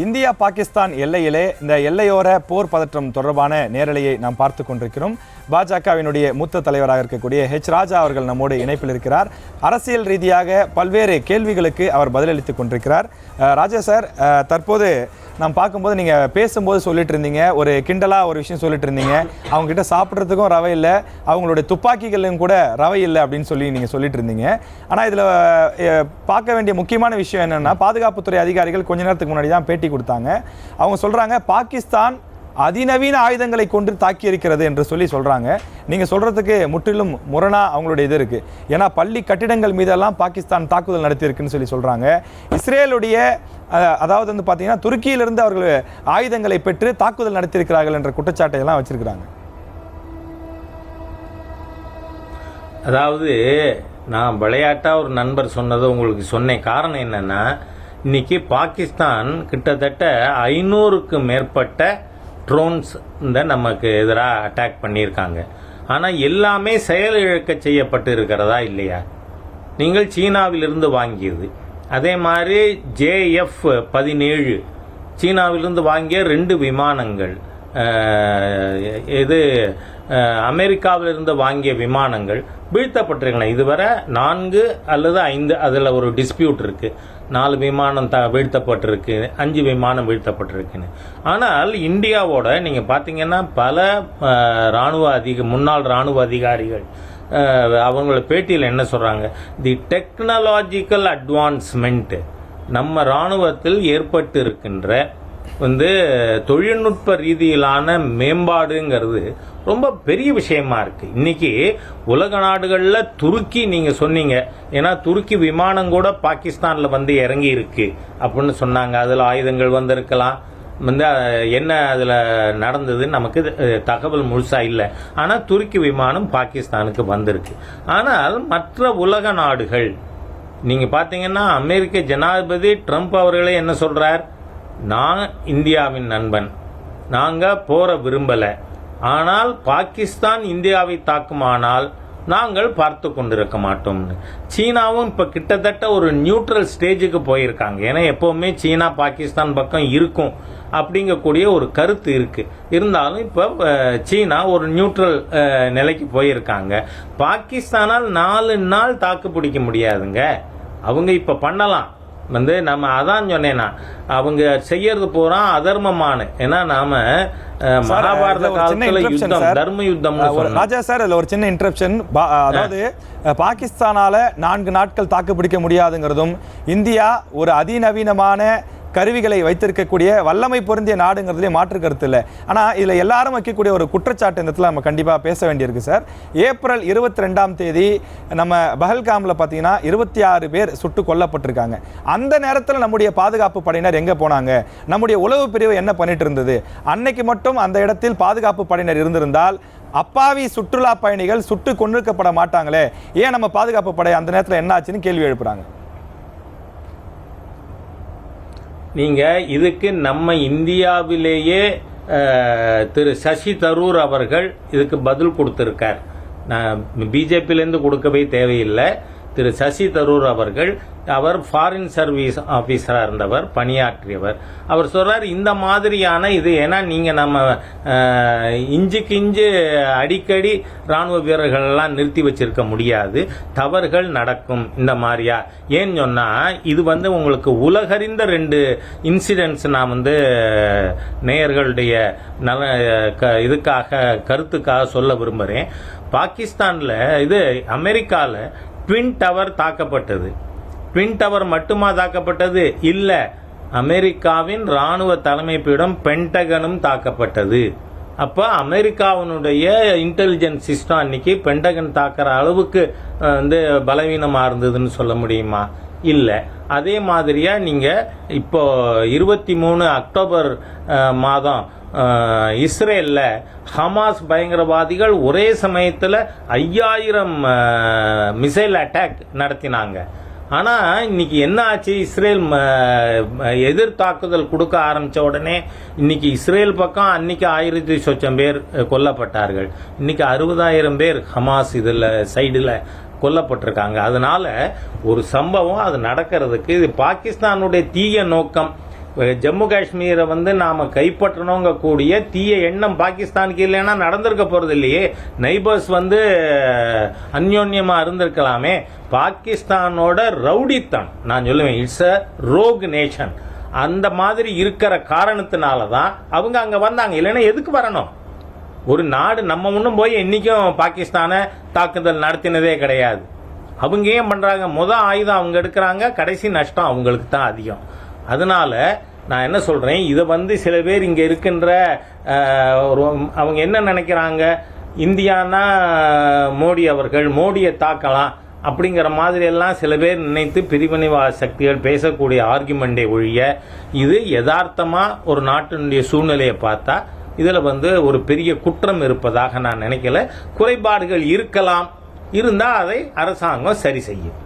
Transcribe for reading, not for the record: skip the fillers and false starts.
India Pakistan எல்லையிலே இந்த எல்லையோர போர் பதற்றம் தொடர்பான நேரலையை நாம் பார்த்து கொண்டிருக்கிறோம். பாஜகவினுடைய மூத்த தலைவராக இருக்கக்கூடிய ராஜா அவர்கள் நம்மோடு இணைப்பில் இருக்கிறார். அரசியல் ரீதியாக பல்வேறு கேள்விகளுக்கு அவர் பதிலளித்துக் கொண்டிருக்கிறார். ராஜா சார், தற்போது நாம் பார்க்கும்போது நீங்கள் பேசும்போது சொல்லிட்டு இருந்தீங்க, ஒரு கிண்டலாக ஒரு விஷயம் சொல்லிட்டு இருந்தீங்க, அவங்ககிட்ட சாப்பிட்றதுக்கும் ரவை இல்லை, அவங்களுடைய துப்பாக்கிகளும் கூட ரவை இல்லை அப்படின்னு சொல்லி நீங்கள் சொல்லிட்டு இருந்தீங்க. ஆனால் இதில் பார்க்க வேண்டிய முக்கியமான விஷயம் என்னென்னா, பாதுகாப்புத்துறை அதிகாரிகள் கொஞ்ச நேரத்துக்கு முன்னாடி தான் பேட்டி கொடுத்தாங்க. அவங்க சொல்கிறாங்க பாகிஸ்தான் அதிநவீன ஆயுதங்களை கொண்டு தாக்கி இருக்கிறது என்று சொல்கிறாங்க. நீங்கள் சொல்கிறதுக்கு முற்றிலும் முரணாக அவங்களுடைய இது இருக்குது. ஏன்னா பள்ளி கட்டிடங்கள் மீதெல்லாம் பாகிஸ்தான் தாக்குதல் நடத்தியிருக்குன்னு சொல்கிறாங்க. இஸ்ரேலுடைய அதாவது வந்து பார்த்தீங்கன்னா துருக்கியிலிருந்து அவர்கள் ஆயுதங்களை பெற்று தாக்குதல் நடத்தியிருக்கிறார்கள் என்ற குற்றச்சாட்டை எல்லாம் வச்சிருக்கிறாங்க. அதாவது நான் விளையாட்டாக ஒரு நண்பர் சொன்னதை உங்களுக்கு சொன்னேன். காரணம் என்னென்னா, இன்னைக்கு பாகிஸ்தான் கிட்டத்தட்ட 500க்கு மேற்பட்ட ட்ரோன்ஸ் நமக்கு எதிராக அட்டாக் பண்ணியிருக்காங்க. ஆனால் எல்லாமே செயலிழக்க செய்யப்பட்டு இருக்கிறதா இல்லையா? நீங்கள் சீனாவிலிருந்து வாங்கியது, அதே மாதிரி JF-17 சீனாவிலிருந்து வாங்கிய 2 விமானங்கள், இது அமெரிக்காவிலிருந்து வாங்கிய விமானங்கள் வீழ்த்தப்பட்டிருக்கணும். இதுவரை 4 அல்லது 5, அதில் ஒரு டிஸ்பியூட் இருக்குது. 4 விமானம் வீழ்த்தப்பட்டிருக்கு, 5 விமானம் வீழ்த்தப்பட்டிருக்குன்னு. ஆனால் இந்தியாவோட நீங்கள் பார்த்தீங்கன்னா பல முன்னாள் இராணுவ அதிகாரிகள் அவங்கள பேட்டியில் என்ன சொல்கிறாங்க, தி டெக்னாலஜிக்கல் அட்வான்ஸ்மெண்ட் நம்ம இராணுவத்தில் ஏற்பட்டு இருக்கின்ற தொழில்நுட்ப ரீதியிலான மேம்பாடுங்கிறது ரொம்ப பெரிய விஷயமா இருக்கு. இன்னைக்கு உலக நாடுகளில் துருக்கி நீங்கள் சொன்னீங்க, ஏன்னா துருக்கி விமானம் கூட பாகிஸ்தானில் இறங்கி இருக்கு அப்படின்னு சொன்னாங்க. அதில் ஆயுதங்கள் வந்திருக்கலாம், என்ன அதில் நடந்ததுன்னு நமக்கு தகவல் முழுசா இல்லை. ஆனால் துருக்கி விமானம் பாகிஸ்தானுக்கு வந்திருக்கு. ஆனால் மற்ற உலக நாடுகள் நீங்கள் பார்த்தீங்கன்னா, அமெரிக்க ஜனாதிபதி ட்ரம்ப் அவர்களே என்ன சொல்றார், நான் இந்தியாவின் நண்பன், நாங்கள் போற விரும்பலை, ஆனால் பாகிஸ்தான் இந்தியாவை தாக்குமானால் நாங்கள் பார்த்து கொண்டிருக்க மாட்டோம்னு. சீனாவும் இப்போ கிட்டத்தட்ட ஒரு நியூட்ரல் ஸ்டேஜுக்கு போயிருக்காங்க. ஏன்னா எப்போவுமே சீனா பாகிஸ்தான் பக்கம் இருக்கும் அப்படிங்கக்கூடிய ஒரு கருத்து இருக்கு. இருந்தாலும் இப்போ சீனா ஒரு நியூட்ரல் நிலைக்கு போயிருக்காங்க. பாகிஸ்தானால் 4 நாள் தாக்கு பிடிக்க முடியாதுங்க. அவங்க இப்போ பண்ணலாம், நம்ம அதான் சொன்னேன்னா, அவங்க செய்யறது போறா அதர்மமான. ஏன்னா நாம மகாபாரத காலத்துல யுத்தம், தர்ம யுத்தம். ராஜா சார், அதுல ஒரு சின்ன இன்டரப்ஷன். அதாவது பாகிஸ்தானால 4 நாட்கள் தாக்கு பிடிக்க முடியாதுங்கிறதும், இந்தியா ஒரு அதிநவீனமான கருவிகளை வைத்திருக்கக்கூடிய வல்லமை பொருந்திய நாடுங்கிறதுலே மாற்று கருத்து இல்லை. ஆனால் இதில் எல்லாரும் வைக்கக்கூடிய ஒரு குற்றச்சாட்டு இந்த இடத்துல நம்ம கண்டிப்பாக பேச வேண்டியிருக்கு சார். ஏப்ரல் 22ஆம் தேதி நம்ம பஹல்காமில் பார்த்தீங்கன்னா 26 பேர் சுட்டு கொல்லப்பட்டிருக்காங்க. அந்த நேரத்தில் நம்முடைய பாதுகாப்பு படையினர் எங்கே போனாங்க, நம்முடைய உளவு பிரிவு என்ன பண்ணிட்டு இருந்தது? அன்னைக்கு மட்டும் அந்த இடத்தில் பாதுகாப்பு படையினர் இருந்திருந்தால் அப்பாவி சுற்றுலா பயணிகள் சுட்டு கொண்டிருக்கப்பட மாட்டாங்களே, ஏன் நம்ம பாதுகாப்பு படை அந்த நேரத்தில் என்ன ஆச்சுன்னு கேள்வி எழுப்புறாங்க. நீங்கள் இதுக்கு நம்ம இந்தியாவிலேயே திரு சசி தரூர் அவர்கள் இதுக்கு பதில் கொடுத்துருக்கார். நான் பிஜேபியிலேருந்து கொடுக்கவே தேவையில்லை. திரு சசி தரூர் அவர்கள், அவர் ஃபாரின் சர்வீஸ் ஆஃபீஸராக இருந்தவர், பணியாற்றியவர். அவர் சொல்கிறார், இந்த மாதிரியான இது, ஏன்னா நீங்கள் நம்ம இஞ்சுக்கு இஞ்சு அடிக்கடி இராணுவ வீரர்களெல்லாம் நிறுத்தி வச்சிருக்க முடியாது, தவறுகள் நடக்கும் இந்த மாதிரியா. ஏன்னு சொன்னால் இது உங்களுக்கு உலகறிந்த 2 இன்சிடென்ட்ஸ் நான் நேயர்களுடைய இதுக்காக கருத்துக்காக சொல்ல விரும்புகிறேன். பாகிஸ்தானில் இது அமெரிக்காவில் ட்வின் டவர் தாக்கப்பட்டது. ட்வின் டவர் மட்டுமா தாக்கப்பட்டது? இல்லை, அமெரிக்காவின் இராணுவ தலைமை பீடம் பென்டகனும் தாக்கப்பட்டது. அப்போ அமெரிக்காவினுடைய இன்டெலிஜென்ஸ் சிஸ்டம் அன்னைக்கு பென்டகன் தாக்குற அளவுக்கு பலவீனமாக இருந்ததுன்னு சொல்ல முடியுமா? இல்லை. அதே மாதிரியா நீங்கள் இப்போ 23 அக்டோபர் மாதம் இஸ்ரேலில் ஹமாஸ் பயங்கரவாதிகள் ஒரே சமயத்தில் 5000 மிசைல் அட்டாக் நடத்தினாங்க. ஆனால் இன்னைக்கு என்ன ஆச்சு, இஸ்ரேல் எதிர் தாக்குதல் கொடுக்க ஆரம்பித்த உடனே இன்னைக்கு இஸ்ரேல் பக்கம் அன்னைக்கு 1000 சொச்சம் பேர் கொல்லப்பட்டார்கள். இன்னைக்கு 60,000 பேர் ஹமாஸ் இதில் சைடில் கொல்லப்பட்டிருக்காங்க. அதனால ஒரு சம்பவம் அது நடக்கிறதுக்கு இது பாகிஸ்தானுடைய தீய நோக்கம். ஜம்மு காஷ்மீரை நாம கைப்பற்றணுங்க கூடிய தீய எண்ணம் பாகிஸ்தானுக்கு இல்லைன்னா நடந்திருக்க போறது இல்லையே. நைபர்ஸ் அந்யோன்யமா இருந்திருக்கலாமே. பாகிஸ்தானோட ரவுடித்தன் நான் சொல்லுவேன், இட்ஸ் அ ரோக் நேஷன். அந்த மாதிரி இருக்கிற காரணத்தினால தான் அவங்க அங்க வந்தாங்க. இல்லைன்னா எதுக்கு வரணும்? ஒரு நாடு நம்ம முன்னும் போய் இன்னைக்கும் பாகிஸ்தானை தாக்குதல் நடத்தினதே கிடையாது. அவங்க ஏன் பண்றாங்க? ஆயுதம் அவங்க எடுக்கிறாங்க, கடைசி நஷ்டம் அவங்களுக்கு தான் அதிகம். அதனால நான் என்ன சொல்றேன், இதை சில பேர் இங்க இருக்கின்ற அவங்க என்ன நினைக்கிறாங்க, இந்தியானா மோடி அவர்கள், மோடியை தாக்கலாம் அப்படிங்கிற மாதிரி எல்லாம் சில பேர் நினைத்து பிரிவினைவாத சக்திகள் பேசக்கூடிய ஆர்குமெண்டே ஒழிய, இது யதார்த்தமா ஒரு நாட்டினுடைய சூழ்நிலையை பார்த்தா இதுல ஒரு பெரிய குற்றம் இருப்பதாக நான் நினைக்கல. குறைபாடுகள் இருக்கலாம், இருந்தா அதை அரசாங்கம் சரி செய்யும்.